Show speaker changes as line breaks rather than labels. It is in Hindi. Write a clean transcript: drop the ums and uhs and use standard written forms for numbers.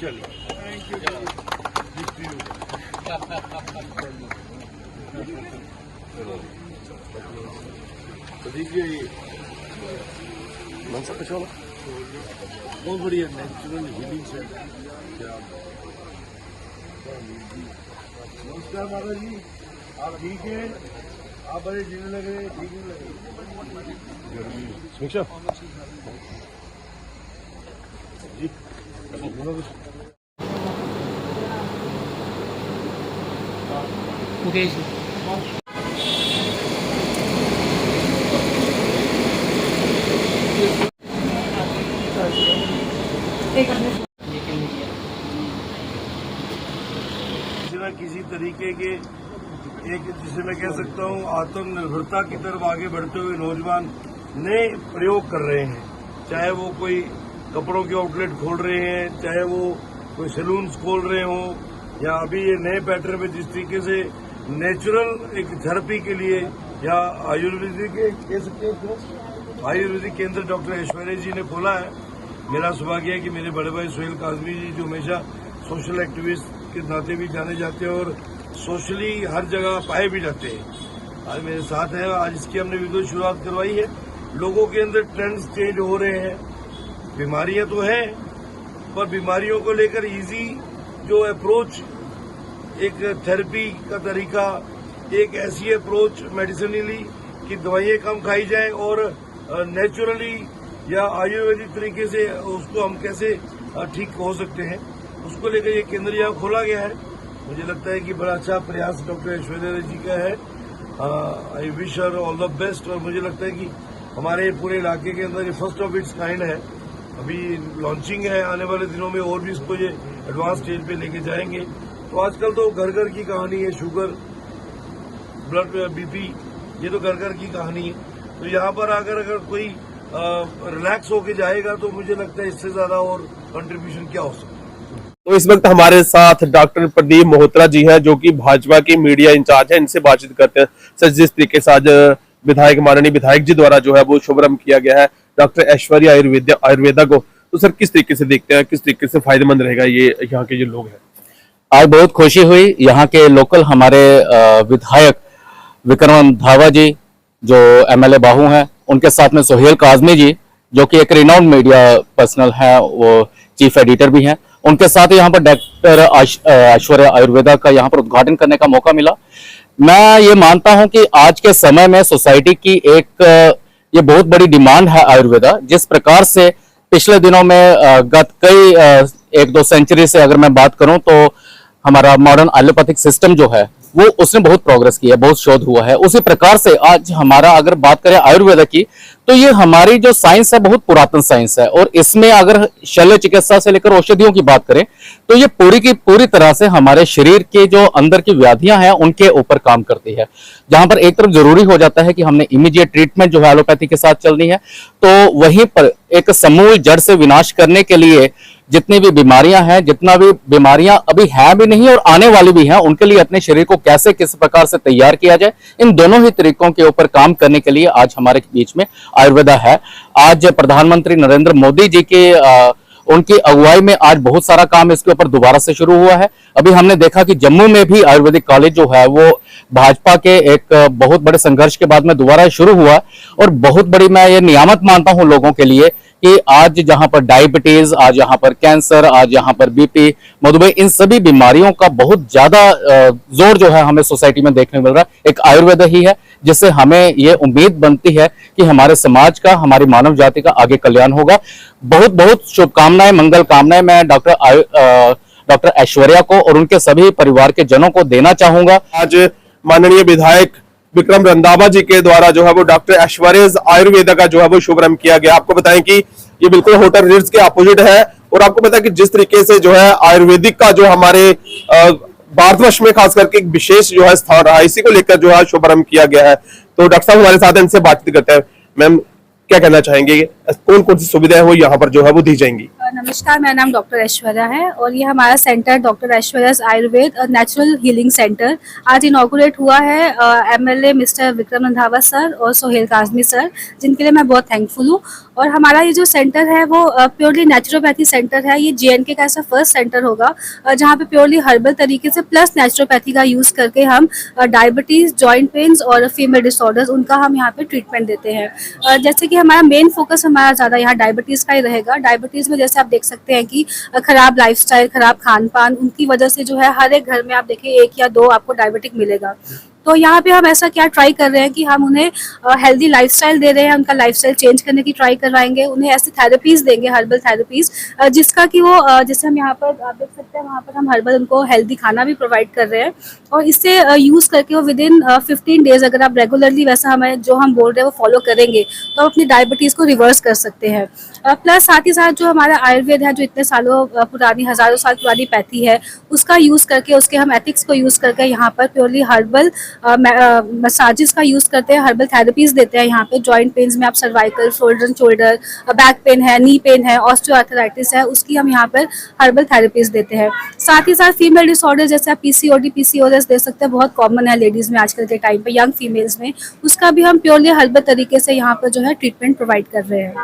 बहुत बढ़िया नेचुरल हीलिंग से। नमस्कार माता जी, आप ठीक हैं? आप बड़े जीने लगे, ठीक नहीं लगे? समीक्षा जी
मुकेश
किसी न किसी तरीके के एक, जिसे मैं कह सकता हूँ, आत्मनिर्भरता की तरफ आगे बढ़ते हुए नौजवान नए प्रयोग कर रहे हैं। चाहे वो कोई कपड़ों के आउटलेट खोल रहे हैं, चाहे वो कोई सैलून्स खोल रहे हों, या अभी ये नए पैटर्न में जिस तरीके से नेचुरल एक थेरेपी के लिए या आयुर्वेदिक केंद्र डॉक्टर ऐश्वर्या जी ने खोला है। मेरा सौभाग्य है कि मेरे बड़े भाई सुहेल काजमी जी, जो हमेशा सोशल एक्टिविस्ट के नाते भी जाने जाते हैं और सोशली हर जगह पाए भी जाते हैं, आज मेरे साथ है। आज इसकी हमने वीडियो शुरुआत करवाई है। लोगों के अंदर ट्रेंड्स चेंज हो रहे हैं। बीमारियां तो हैं, पर बीमारियों को लेकर इजी जो अप्रोच, एक थेरेपी का तरीका, एक ऐसी अप्रोच मेडिसिनली कि दवाइयां कम खाई जाएं और नेचुरली या आयुर्वेदिक तरीके से उसको हम कैसे ठीक हो सकते हैं, उसको लेकर ये केंद्र यहाँ खोला गया है। मुझे लगता है कि बड़ा अच्छा प्रयास डॉक्टर ऐश्वर्या जी का है। I wish her all the best. और मुझे लगता है कि हमारे पूरे इलाके के अंदर ये फर्स्ट ऑफ इट्स काइंड है। अभी लॉन्चिंग है, आने वाले दिनों में और भी इसको ये एडवांस स्टेज पे लेके जाएंगे। तो आजकल तो घर घर की कहानी है, शुगर, ब्लड, बीपी, ये तो घर घर की कहानी है। तो यहाँ पर अगर कोई रिलैक्स होके जाएगा तो मुझे लगता है इससे ज्यादा और कंट्रीब्यूशन क्या हो सकता है।
तो इस वक्त हमारे साथ डॉक्टर प्रदीप मोहत्रा जी हैं, जो कि भाजपा के मीडिया इंचार्ज हैं। इनसे बातचीत करते हैं। सर, जिस तरीके से आज माननीय विधायक जी द्वारा जो है वो शुभारंभ किया गया है डॉक्टर ऐश्वर्या आयुर्वेदा को, तो सर किस तरीके से देखते हैं, किस तरीके से फायदेमंद रहेगा ये यहाँ के जो लोग हैं?
आज बहुत खुशी हुई। यहाँ के लोकल हमारे विधायक विक्रम रंधावा जी जो एमएलए बाहू हैं, उनके साथ में सुहेल काजमी जी जो कि एक रिनाउंड मीडिया पर्सनल है, वो चीफ एडिटर भी हैं, उनके साथ यहाँ पर डॉक्टर ऐश्वर्या आयुर्वेदा का यहाँ पर उद्घाटन करने का मौका मिला। मैं ये मानता हूँ कि आज के समय में सोसाइटी की एक ये बहुत बड़ी डिमांड है आयुर्वेदा। जिस प्रकार से पिछले दिनों में गत कई 1-2 सेंचुरी से अगर मैं बात करूं तो हमारा मॉडर्न एलोपैथिक सिस्टम जो है वो उसने बहुत प्रोग्रेस की है, बहुत शोध हुआ है। उसी प्रकार से आज हमारा अगर बात करें आयुर्वेदा की, तो ये हमारी जो साइंस है बहुत पुरातन साइंस है, और इसमें अगर शल्य चिकित्सा से लेकर औषधियों की बात करें तो ये पूरी की पूरी तरह से हमारे शरीर के जो अंदर की व्याधियां हैं उनके ऊपर काम करती है। जहां पर एक तरफ जरूरी हो जाता है कि हमने इमीडिएट ट्रीटमेंट जो है एलोपैथी के साथ चलनी है, तो वहीं पर एक समूल जड़ से विनाश करने के लिए जितनी भी बीमारियां हैं, जितना भी बीमारियां अभी हैं भी नहीं और आने वाली भी हैं, उनके लिए अपने शरीर को कैसे किस प्रकार से तैयार किया जाए, इन दोनों ही तरीकों के ऊपर काम करने के लिए आज हमारे बीच में आयुर्वेदा है। आज प्रधानमंत्री नरेंद्र मोदी जी के उनकी अगुवाई में आज बहुत सारा काम इसके ऊपर दोबारा से शुरू हुआ है। अभी हमने देखा कि जम्मू में भी आयुर्वेदिक कॉलेज जो है वो भाजपा के एक बहुत बड़े संघर्ष के बाद में दोबारा शुरू हुआ, और बहुत बड़ी मैं ये नियामत मानता हूं लोगों के लिए कि आज जहां पर डायबिटीज, आज यहां पर कैंसर, आज यहां पर बीपी, मधुमेह, इन सभी बीमारियों का बहुत ज्यादा जोर जो है हमें सोसाइटी में देखने मिल रहा है, एक आयुर्वेद ही है, जिससे हमें ये उम्मीद बनती है कि हमारे समाज का, हमारी मानव जाति का आगे कल्याण होगा। बहुत बहुत शुभकामनाएं, मंगल कामनाएं मैं डॉक्टर ऐश्वर्या को और उनके सभी परिवार के जनों को देना चाहूंगा।
आज माननीय विधायक विक्रम रंधावा जी के द्वारा जो है वो डॉक्टर ऐश्वर्या आयुर्वेदा का जो है वो शुभारंभ किया गया। आपको बताएं कि ये बिल्कुल होटल रिट्ज के अपोजिट है, और आपको पता है कि जिस तरीके से जो है आयुर्वेदिक का जो हमारे भारतवर्ष में खास करके एक विशेष जो है स्थान रहा है, इसी को लेकर जो है शुभारंभ किया गया है। तो डॉक्टर साहब हमारे साथ इनसे बातचीत करते हैं। मैम, क्या कहना चाहेंगे, कौन कौन सी सुविधाएं वो यहाँ पर जो है वो दी जाएंगी?
नमस्कार, मेरा नाम डॉक्टर ऐश्वर्या है और ये हमारा सेंटर डॉक्टर ऐश्वर्याज आयुर्वेद और नेचुरल हीलिंग सेंटर आज इनॉग्रेट हुआ है MLA mister Vikram Randhawa sir और सोहेल काजमी सर, जिनके लिए मैं बहुत थैंकफुल हूँ। और हमारा ये जो सेंटर है वो प्योरली नेचुरोपैथी सेंटर है। ये जेएनके का ऐसा फर्स्ट सेंटर होगा जहाँ पे प्योरली हर्बल तरीके से प्लस नेचुरोपैथी का यूज़ करके हम डायबिटीज़, जॉइंट पेन्स और फीमेल डिसऑर्डर्स उनका हम यहाँ पे ट्रीटमेंट देते हैं। जैसे कि हमारा मेन फोकस हमारा ज़्यादा यहाँ डायबिटीज़ का ही रहेगा। डायबिटीज़ में जैसे आप देख सकते हैं कि खराब लाइफस्टाइल, खराब खान पान, उनकी वजह से जो है हर एक घर में आप देखिए 1 या 2 आपको डायबिटिक मिलेगा। तो यहाँ पे हम ऐसा क्या ट्राई कर रहे हैं कि हम उन्हें हेल्दी लाइफस्टाइल दे रहे हैं, उनका लाइफस्टाइल चेंज करने की ट्राई करवाएंगे, उन्हें ऐसी थेरेपीज देंगे, हर्बल थेरेपीज, जिसका कि वो जैसे हम यहाँ पर आप देख सकते हैं वहाँ पर हम हर्बल उनको हेल्दी खाना भी प्रोवाइड कर रहे हैं और इससे यूज़ करके वो विदिन 15 डेज अगर आप रेगुलरली वैसा हमें जो हम बोल रहे हैं वो फॉलो करेंगे तो आप अपनी डायबिटीज़ को रिवर्स कर सकते हैं। प्लस साथ ही साथ जो हमारा आयुर्वेद है, जो इतने सालों पुरानी, हज़ारों साल पुरानी पैथी है, उसका यूज़ करके, उसके हम एथिक्स को यूज़ करके यहाँ पर प्योरली हर्बल मसाजेस का यूज़ करते हैं, हर्बल थेरेपीज देते हैं। यहाँ पे जॉइंट पेन्स में आप सर्वाइकल, शोल्डर, बैक पेन है, नी पेन है, ऑस्टियोआर्थराइटिस है, उसकी हम यहाँ पर हर्बल थेरेपीज देते हैं। साथ ही साथ फीमेल डिसऑर्डर जैसे आप पीसीओडी, पीसीओएस देख सकते हैं, बहुत कॉमन है लेडीज़ में आजकल के टाइम पे, यंग फीमेल्स में, उसका भी हम प्योरली हर्बल तरीके से यहाँ पर जो है ट्रीटमेंट प्रोवाइड कर रहे हैं।